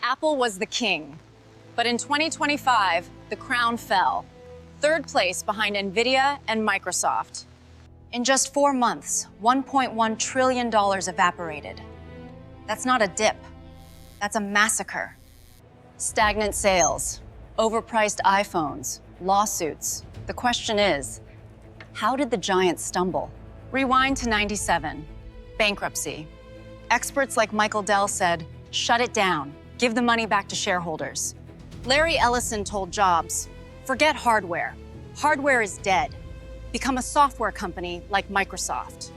Apple was the king. But in 2025, the crown fell. Third place behind Nvidia and Microsoft. In just 4 months, $1.1 trillion evaporated. That's not a dip. That's a massacre. Stagnant sales, overpriced iPhones, lawsuits. The question is, how did the giant stumble? Rewind to '97, bankruptcy. Experts like Michael Dell said, shut it down, give the money back to shareholders. Larry Ellison told Jobs, forget hardware. Hardware is dead. Become a software company like Microsoft.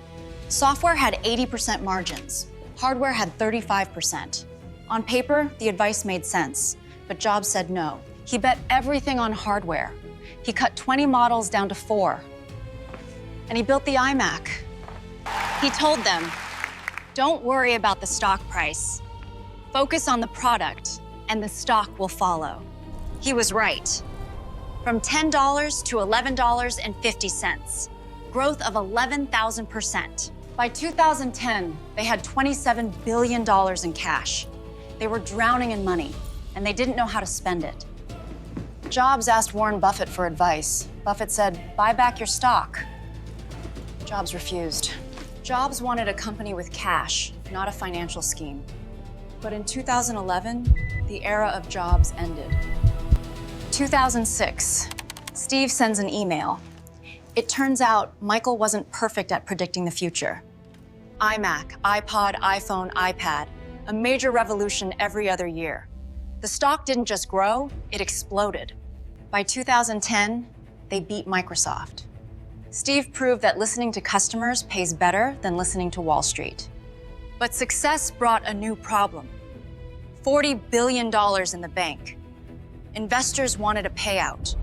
Software had 80% margins. Hardware had 35%. On paper, the advice made sense, but Jobs said no. He bet everything on hardware. He cut 20 models down to 4. And he built the iMac. He told them, don't worry about the stock price. Focus on the product, and the stock will follow. He was right. From $10 to $11.50, growth of 11,000%. By 2010, they had $27 billion in cash. They were drowning in money, and they didn't know how to spend it. Jobs asked Warren Buffett for advice. Buffett said, buy back your stock. Jobs refused. Jobs wanted a company with cash, not a financial scheme. But in 2011, the era of Jobs ended. 2006, Steve sends an email. It turns out Michael wasn't perfect at predicting the future. iMac, iPod, iPhone, iPad, a major revolution every other year. The stock didn't just grow, it exploded. By 2010, they beat Microsoft. Steve proved that listening to customers pays better than listening to Wall Street. But success brought a new problem. $40 billion in the bank. Investors wanted a payout.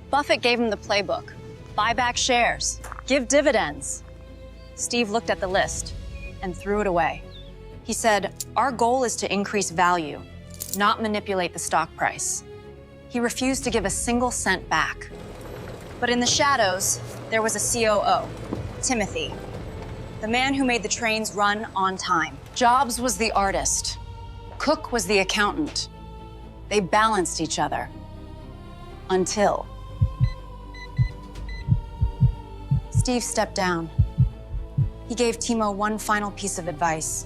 Buffett gave him the playbook. Buy back shares, give dividends. Steve looked at the list and threw it away. He said, our goal is to increase value, not manipulate the stock price. He refused to give a single cent back. But in the shadows, there was a COO, Timothy, the man who made the trains run on time. Jobs was the artist. Cook was the accountant. They balanced each other. Until Steve stepped down. He gave Timo one final piece of advice.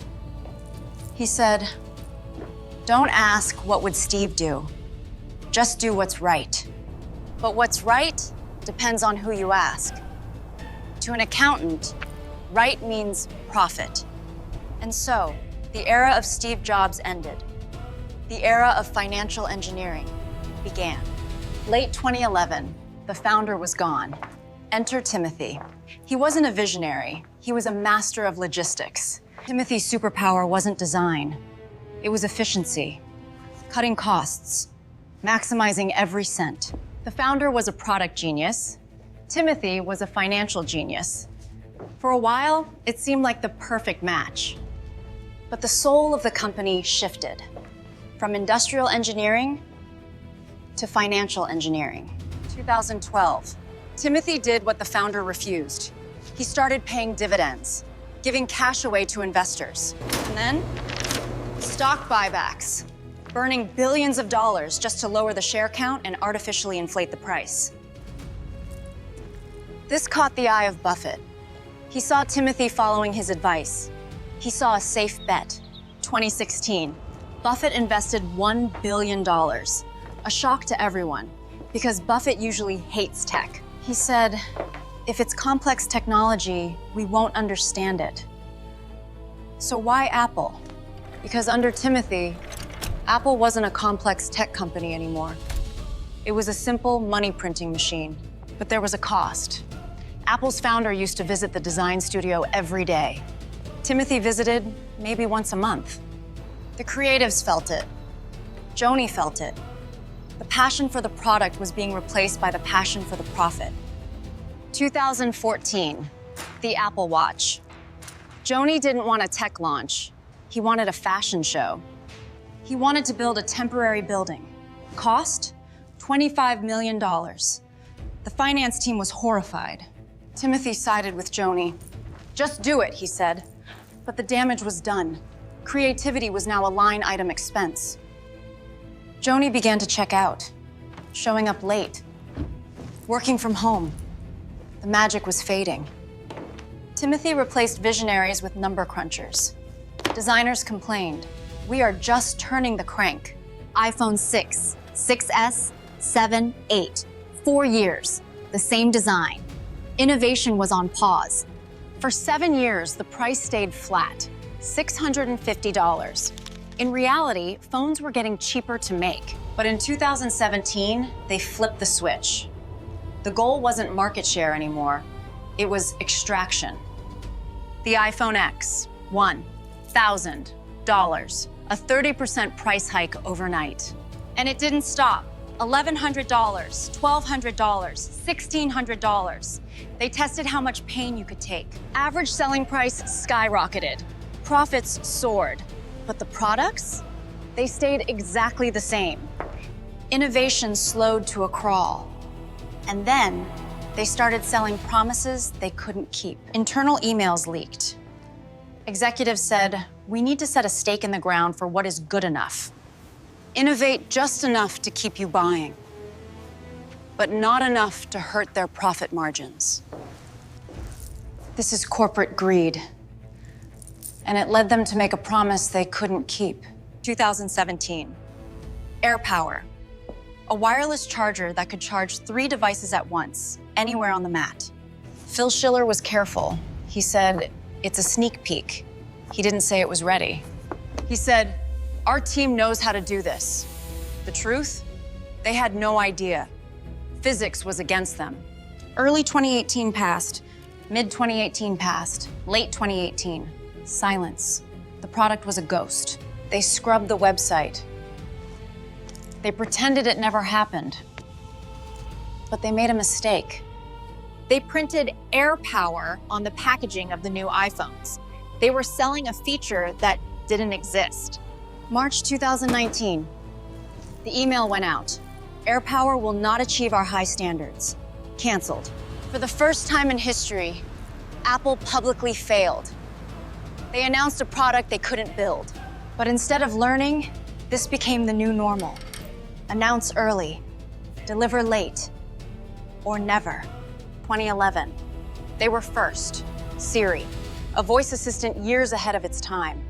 He said, don't ask what would Steve do. Just do what's right. But what's right depends on who you ask. To an accountant, right means profit. And so, the era of Steve Jobs ended. The era of financial engineering began. Late 2011, the founder was gone. Enter Timothy. He wasn't a visionary. He was a master of logistics. Timothy's superpower wasn't design. It was efficiency, cutting costs, maximizing every cent. The founder was a product genius. Timothy was a financial genius. For a while, it seemed like the perfect match. But the soul of the company shifted from industrial engineering to financial engineering. 2012, Timothy did what the founder refused. He started paying dividends, giving cash away to investors. And then, stock buybacks, burning billions of dollars just to lower the share count and artificially inflate the price. This caught the eye of Buffett. He saw Timothy following his advice. He saw a safe bet. 2016, Buffett invested $1 billion, a shock to everyone, because Buffett usually hates tech. He said, if it's complex technology, we won't understand it. So why Apple? Because under Timothy, Apple wasn't a complex tech company anymore. It was a simple money printing machine, but there was a cost. Apple's founder used to visit the design studio every day. Timothy visited maybe once a month. The creatives felt it. Joni felt it. The passion for the product was being replaced by the passion for the profit. 2014, the Apple Watch. Joni didn't want a tech launch. He wanted a fashion show. He wanted to build a temporary building. Cost? $25 million. The finance team was horrified. Timothy sided with Joni. Just do it, he said. But the damage was done. Creativity was now a line item expense. Joni began to check out, showing up late, working from home. The magic was fading. Timothy replaced visionaries with number crunchers. Designers complained, "We are just turning the crank." iPhone 6, 6S, 7, 8. 4 years, the same design. Innovation was on pause. For 7 years, the price stayed flat, $650. In reality, phones were getting cheaper to make. But in 2017, they flipped the switch. The goal wasn't market share anymore. It was extraction. The iPhone X, $1,000, a 30% price hike overnight. And it didn't stop. $1,100, $1,200, $1,600. They tested how much pain you could take. Average selling price skyrocketed. Profits soared. But the products? They stayed exactly the same. Innovation slowed to a crawl. And then they started selling promises they couldn't keep. Internal emails leaked. Executives said, "We need to set a stake in the ground for what is good enough. Innovate just enough to keep you buying, but not enough to hurt their profit margins." This is corporate greed, and it led them to make a promise they couldn't keep. 2017, AirPower, a wireless charger that could charge 3 devices at once, anywhere on the mat. Phil Schiller was careful. He said, "It's a sneak peek." He didn't say it was ready. He said, "Our team knows how to do this." The truth? They had no idea. Physics was against them. Early 2018 passed, mid-2018 passed, late 2018. Silence. The product was a ghost. They scrubbed the website. They pretended it never happened. But they made a mistake. They printed AirPower on the packaging of the new iPhones. They were selling a feature that didn't exist. March 2019, the email went out. AirPower will not achieve our high standards. Canceled. For the first time in history, Apple publicly failed. They announced a product they couldn't build. But instead of learning, this became the new normal. Announce early, deliver late, or never. 2011, they were first. Siri, a voice assistant years ahead of its time.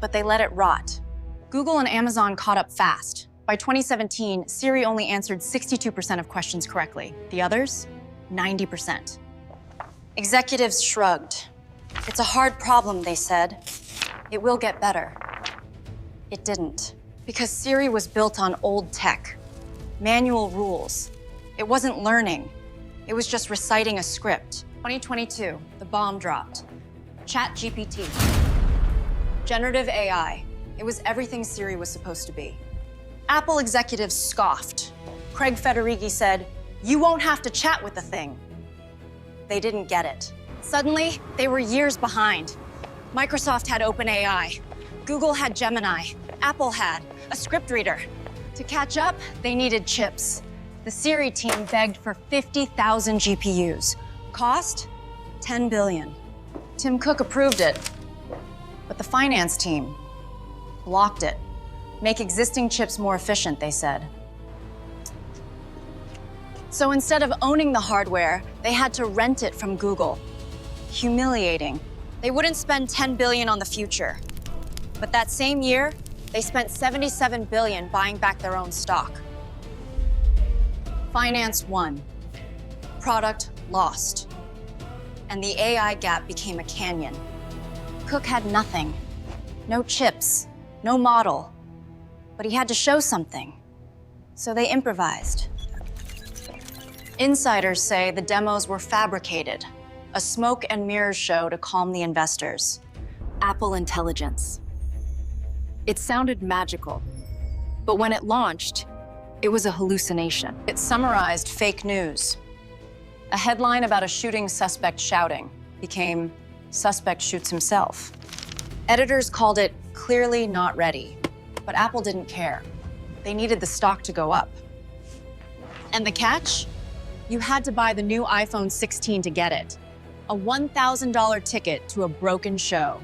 But they let it rot. Google and Amazon caught up fast. By 2017, Siri only answered 62% of questions correctly. The others, 90%. Executives shrugged. "It's a hard problem," they said. "It will get better." It didn't. Because Siri was built on old tech, manual rules. It wasn't learning. It was just reciting a script. 2022, the bomb dropped. ChatGPT. Generative AI. It was everything Siri was supposed to be. Apple executives scoffed. Craig Federighi said, "You won't have to chat with the thing." They didn't get it. Suddenly, they were years behind. Microsoft had OpenAI. Google had Gemini. Apple had a script reader. To catch up, they needed chips. The Siri team begged for 50,000 GPUs. Cost? $10 billion. Tim Cook approved it. But the finance team blocked it. Make existing chips more efficient, they said. So instead of owning the hardware, they had to rent it from Google. Humiliating. They wouldn't spend $10 billion on the future. But that same year, they spent $77 billion buying back their own stock. Finance won. Product lost. And the AI gap became a canyon. Cook had nothing. No chips, no model. But he had to show something. So they improvised. Insiders say the demos were fabricated, a smoke and mirrors show to calm the investors. Apple Intelligence. It sounded magical, but when it launched, it was a hallucination. It summarized fake news. A headline about a shooting suspect shouting became "Suspect shoots himself." Editors called it clearly not ready, but Apple didn't care. They needed the stock to go up. And the catch? You had to buy the new iPhone 16 to get it. A $1,000 ticket to a broken show.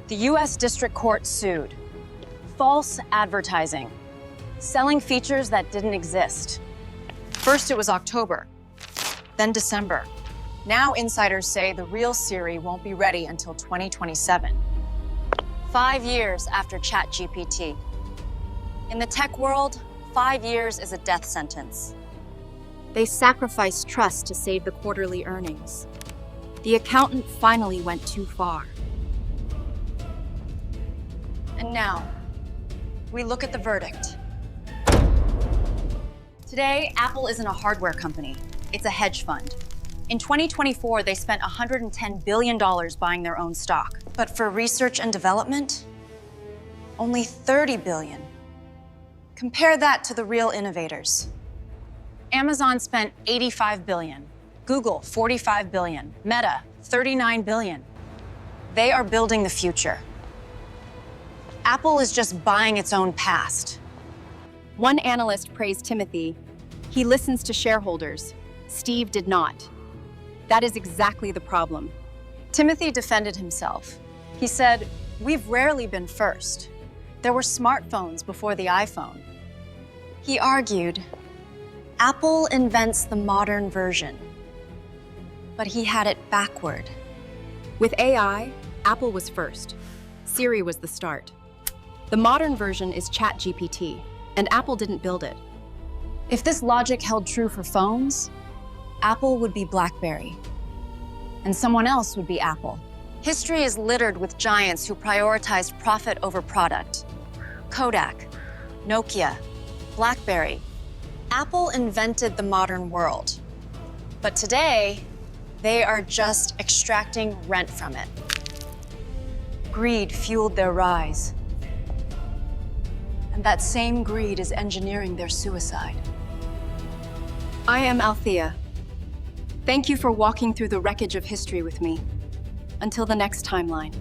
The US District Court sued. False advertising. Selling features that didn't exist. First it was October, then December. Now insiders say the real Siri won't be ready until 2027. 5 years after ChatGPT. In the tech world, 5 years is a death sentence. They sacrificed trust to save the quarterly earnings. The accountant finally went too far. And now, we look at the verdict. Today, Apple isn't a hardware company. It's a hedge fund. In 2024, they spent $110 billion buying their own stock. But for research and development, only $30 billion. Compare that to the real innovators. Amazon spent $85 billion, Google $45 billion, Meta $39 billion. They are building the future. Apple is just buying its own past. One analyst praised Timothy. He listens to shareholders. Steve did not. That is exactly the problem. Timothy defended himself. He said, "We've rarely been first. There were smartphones before the iPhone." He argued, Apple invents the modern version, but he had it backward. With AI, Apple was first. Siri was the start. The modern version is ChatGPT, and Apple didn't build it. If this logic held true for phones, Apple would be BlackBerry, and someone else would be Apple. History is littered with giants who prioritized profit over product. Kodak, Nokia, BlackBerry. Apple invented the modern world, but today, they are just extracting rent from it. Greed fueled their rise, and that same greed is engineering their suicide. I am Althea. Thank you for walking through the wreckage of history with me. Until the next timeline.